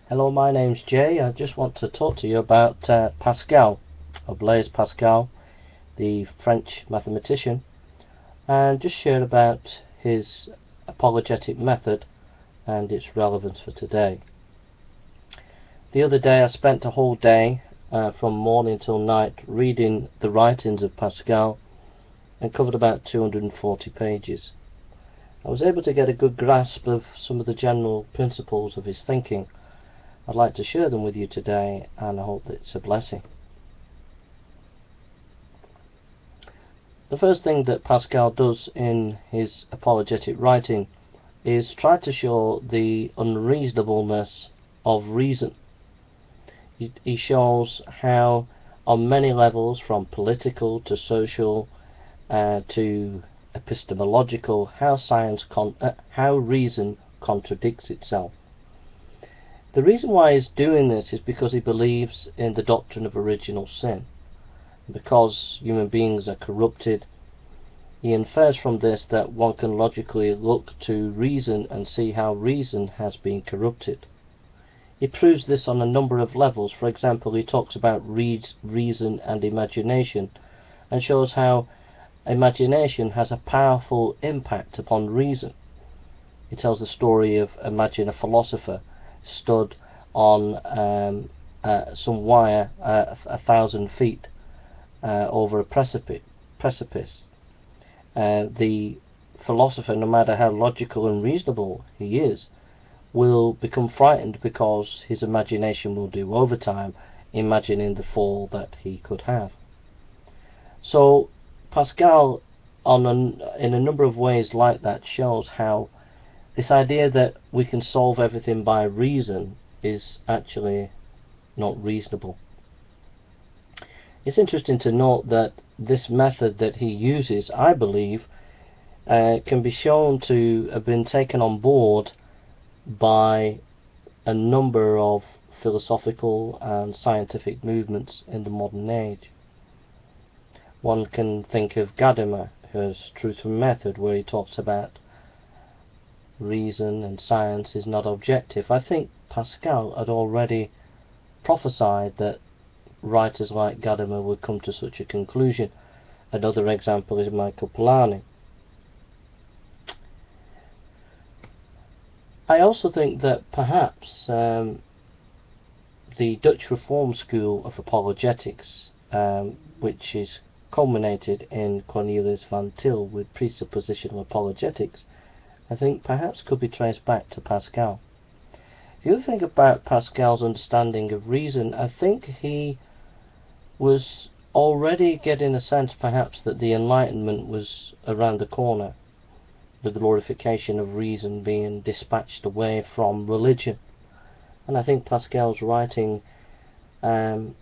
Hello, my name's Jay. I just want to talk to you about Pascal, or Blaise Pascal, the French mathematician, and just share about his apologetic method and its relevance for today. The other day I spent a whole day from morning till night reading the writings of Pascal and covered about 240 pages. I was able to get a good grasp of some of the general principles of his thinking. I'd like to share them with you today, and I hope that it's a blessing. The first thing that Pascal does in his apologetic writing is try to show the unreasonableness of reason. He shows how, on many levels, from political to social to epistemological, how reason contradicts itself. The reason why he's doing this is because he believes in the doctrine of original sin. Because human beings are corrupted, he infers from this that one can logically look to reason and see how reason has been corrupted. He proves this on a number of levels. For example, he talks about reason and imagination and shows how imagination has a powerful impact upon reason. He tells the story of, imagine a philosopher stood on some wire 1,000 feet over a precipice. The philosopher, no matter how logical and reasonable he is, will become frightened because his imagination will do overtime, imagining the fall that he could have. So Pascal, in a number of ways like that, shows how this idea that we can solve everything by reason is actually not reasonable. It's interesting to note that this method that he uses, I believe, can be shown to have been taken on board by a number of philosophical and scientific movements in the modern age. One can think of Gadamer, whose Truth and Method, where he talks about reason and science is not objective. I think Pascal had already prophesied that writers like Gadamer would come to such a conclusion. Another example is Michael Polanyi. I also think that perhaps the Dutch Reform School of Apologetics, which is culminated in Cornelius van Til with presuppositional apologetics, I think perhaps could be traced back to Pascal. The other thing about Pascal's understanding of reason, I think he was already getting a sense perhaps that the Enlightenment was around the corner, the glorification of reason being dispatched away from religion. And I think Pascal's writing in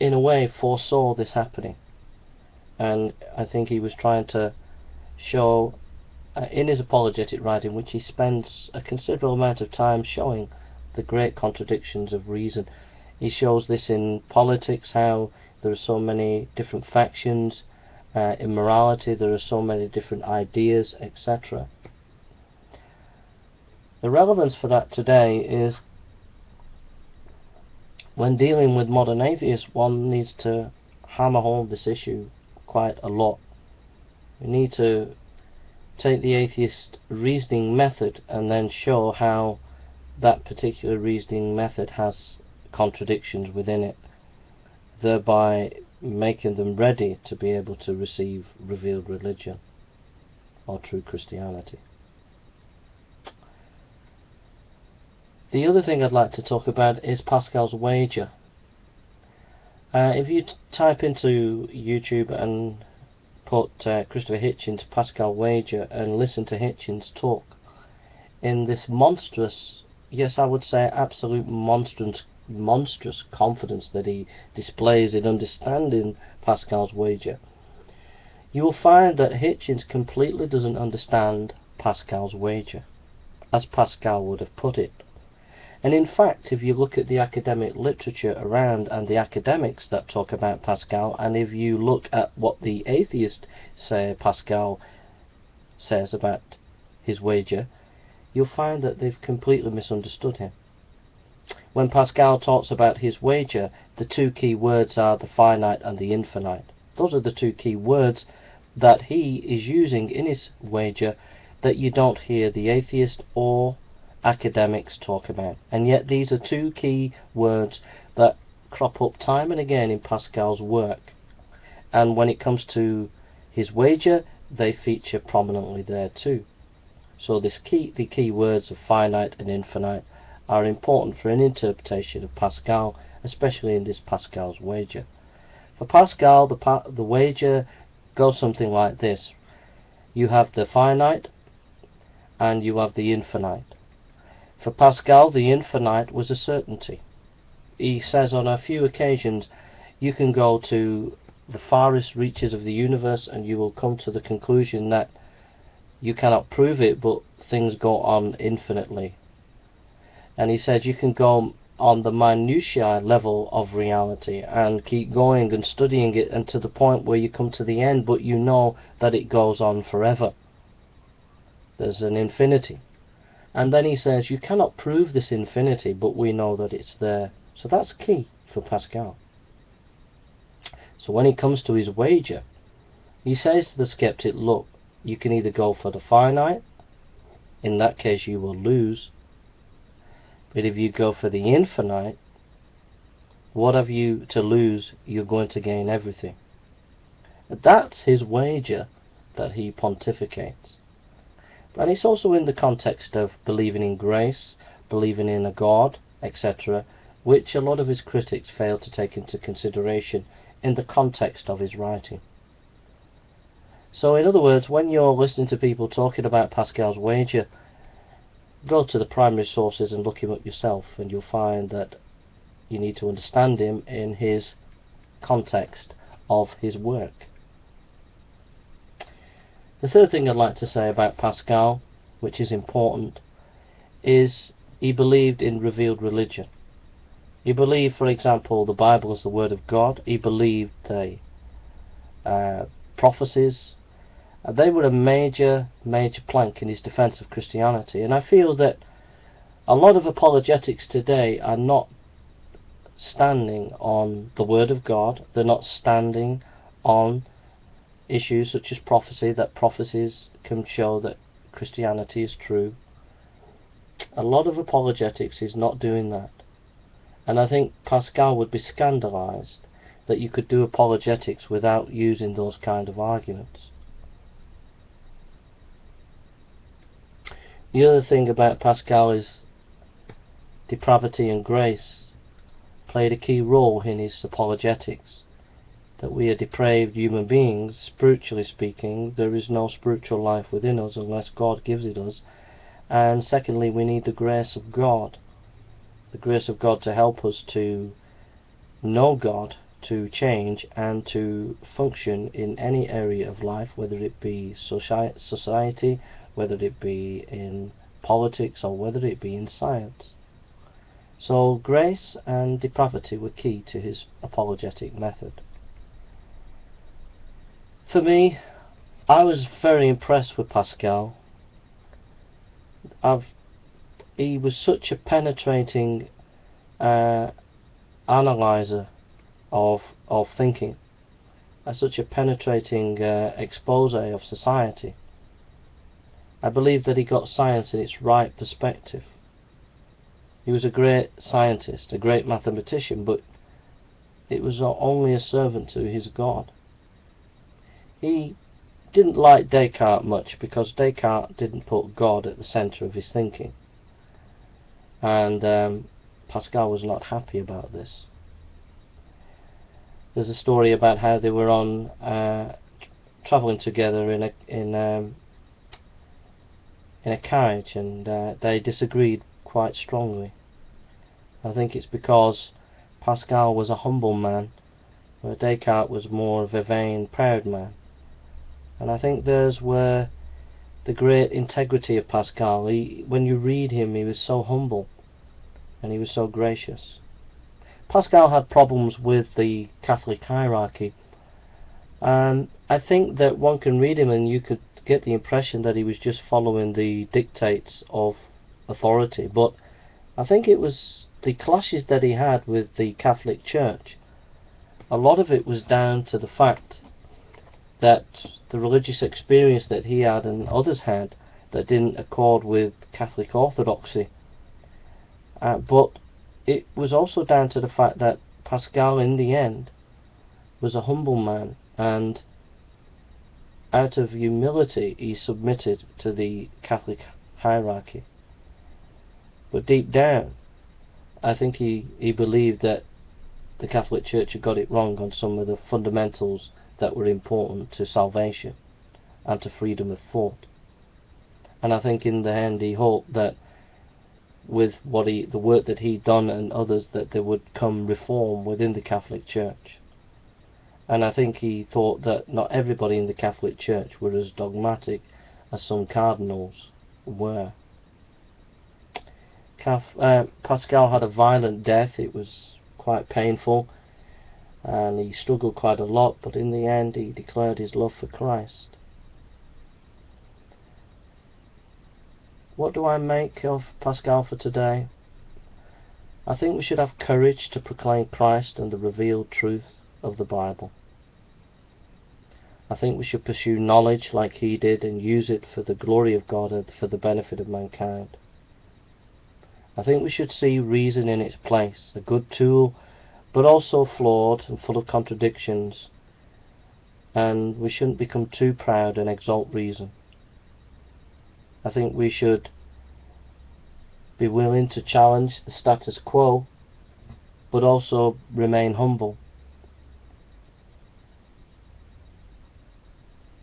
a way foresaw this happening, and I think he was trying to show in his apologetic writing, which he spends a considerable amount of time showing the great contradictions of reason. He shows this in politics, how there are so many different factions, in morality there are so many different ideas, etc. The relevance for that today is when dealing with modern atheists, one needs to hammer home this issue quite a lot. We need to take the atheist reasoning method and then show how that particular reasoning method has contradictions within it, thereby making them ready to be able to receive revealed religion or true Christianity. The other thing I'd like to talk about is Pascal's wager. If you type into YouTube and put Christopher Hitchens Pascal wager and listen to Hitchens talk in this monstrous, yes, I would say absolute monstrous confidence that he displays in understanding Pascal's wager, you will find that Hitchens completely doesn't understand Pascal's wager, as Pascal would have put it. And in fact, if you look at the academic literature around and the academics that talk about Pascal, and if you look at what the atheists say Pascal says about his wager, you'll find that they've completely misunderstood him. When Pascal talks about his wager, the two key words are the finite and the infinite. Those are the two key words that he is using in his wager that you don't hear the atheist or academics talk about. And yet these are two key words that crop up time and again in Pascal's work. And when it comes to his wager, they feature prominently there too. So the key words of finite and infinite are important for an interpretation of Pascal, especially in this Pascal's wager. For Pascal, the wager goes something like this. You have the finite and you have the infinite. For Pascal, the infinite was a certainty. He says on a few occasions, you can go to the farthest reaches of the universe and you will come to the conclusion that you cannot prove it, but things go on infinitely. And he says you can go on the minutiae level of reality and keep going and studying it, and to the point where you come to the end, but you know that it goes on forever. There's an infinity. And then he says you cannot prove this infinity, but we know that it's there. So that's key for Pascal. So when it comes to his wager, he says to the skeptic, look, you can either go for the finite, in that case you will lose, but if you go for the infinite, what have you to lose? You're going to gain everything. That's his wager that he pontificates. And it's also in the context of believing in grace, believing in a God, etc., which a lot of his critics fail to take into consideration in the context of his writing. So in other words, when you're listening to people talking about Pascal's wager, go to the primary sources and look him up yourself, and you'll find that you need to understand him in his context of his work. The third thing I'd like to say about Pascal, which is important, is he believed in revealed religion. He believed, for example, the Bible is the Word of God. He believed the prophecies. They were a major plank in his defense of Christianity. And I feel that a lot of apologetics today are not standing on the Word of God. They're not standing on issues such as prophecy, that prophecies can show that Christianity is true. A lot of apologetics is not doing that. And I think Pascal would be scandalized that you could do apologetics without using those kind of arguments. The other thing about Pascal is depravity and grace played a key role in his apologetics. That we are depraved human beings, spiritually speaking. There is no spiritual life within us unless God gives it us. And secondly, we need the grace of God. The grace of God to help us to know God, to change and to function in any area of life, whether it be society, whether it be in politics, or whether it be in science. So grace and depravity were key to his apologetic method. For me, I was very impressed with Pascal. He was such a penetrating analyzer of thinking, such a penetrating expose of society. I believe that he got science in its right perspective. He was a great scientist, a great mathematician, but it was only a servant to his God. He didn't like Descartes much because Descartes didn't put God at the centre of his thinking. And Pascal was not happy about this. There's a story about how they were on travelling together in a carriage, and they disagreed quite strongly. I think it's because Pascal was a humble man, where Descartes was more of a vain, proud man. And I think there's where the great integrity of Pascal. When you read him, he was so humble and he was so gracious. Pascal had problems with the Catholic hierarchy, and I think that one can read him and you could get the impression that he was just following the dictates of authority, but I think it was the clashes that he had with the Catholic Church. A lot of it was down to the fact that the religious experience that he had and others had that didn't accord with Catholic orthodoxy. But it was also down to the fact that Pascal, in the end, was a humble man, and out of humility he submitted to the Catholic hierarchy. But deep down, I think he believed that the Catholic Church had got it wrong on some of the fundamentals that were important to salvation and to freedom of thought. And I think in the end he hoped that with the work that he'd done and others, that there would come reform within the Catholic Church. And I think he thought that not everybody in the Catholic Church were as dogmatic as some cardinals were. Pascal had a violent death. It was quite painful, and he struggled quite a lot, but in the end he declared his love for Christ. What do I make of Pascal for today? I think we should have courage to proclaim Christ and the revealed truth of the Bible. I think we should pursue knowledge like he did and use it for the glory of God and for the benefit of mankind. I think we should see reason in its place, a good tool, but also flawed and full of contradictions, and we shouldn't become too proud and exalt reason. I think we should be willing to challenge the status quo, but also remain humble.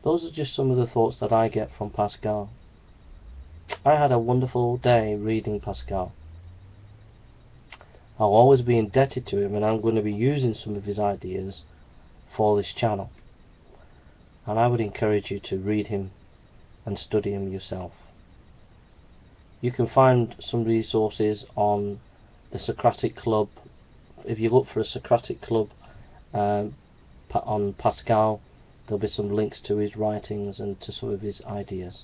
Those are just some of the thoughts that I get from Pascal. I had a wonderful day reading Pascal. I'll always be indebted to him, and I'm going to be using some of his ideas for this channel. And I would encourage you to read him and study him yourself. You can find some resources on the Socratic Club. If you look for a Socratic Club on Pascal, there'll be some links to his writings and to some of his ideas.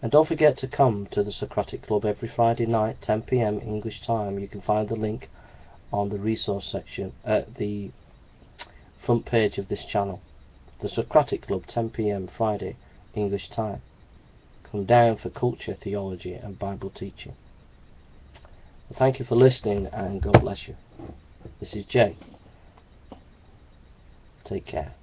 And don't forget to come to the Socratic Club every Friday night, 10 PM English time. You can find the link on the resource section at the front page of this channel. The Socratic Club, 10 PM Friday English time. Come down for culture, theology and Bible teaching. Well, thank you for listening, and God bless you. This is Jay. Take care.